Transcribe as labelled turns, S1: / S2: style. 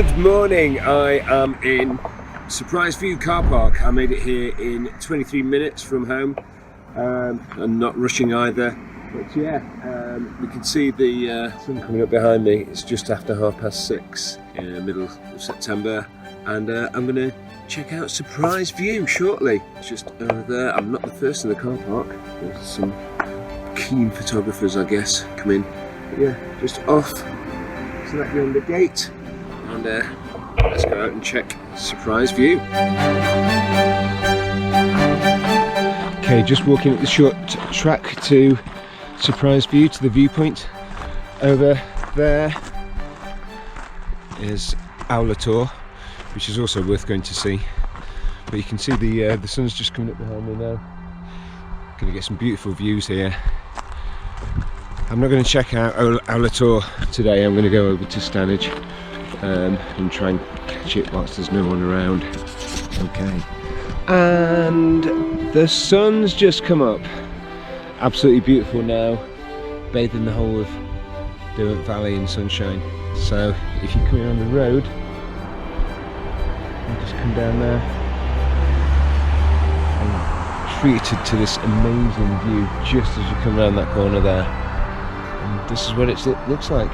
S1: Good morning, I am in Surprise View car park. I made it here in 23 minutes from home. I'm not rushing either, but yeah, we can see the sun coming up behind me. It's just after 6:30 in the middle of September, and I'm going to check out Surprise View shortly. It's just over there. I'm not the first in the car park. There's some keen photographers, I guess, come in. But yeah, just off to that beyond the gate, and let's go out and check Surprise View. Okay, just walking up the short track to Surprise View, to the viewpoint. Over there is Owlator, which is also worth going to see. But you can see the sun's just coming up behind me now. Going to get some beautiful views here. I'm not going to check out Owlator today. I'm going to go over to Stanage and try and catch it whilst there's no one around. Okay. And the sun's just come up. Absolutely beautiful now. Bathing the whole of Derbyshire Valley in sunshine. So if you're coming on the road, you just come down there and treated to this amazing view just as you come around that corner there. And this is what it looks like.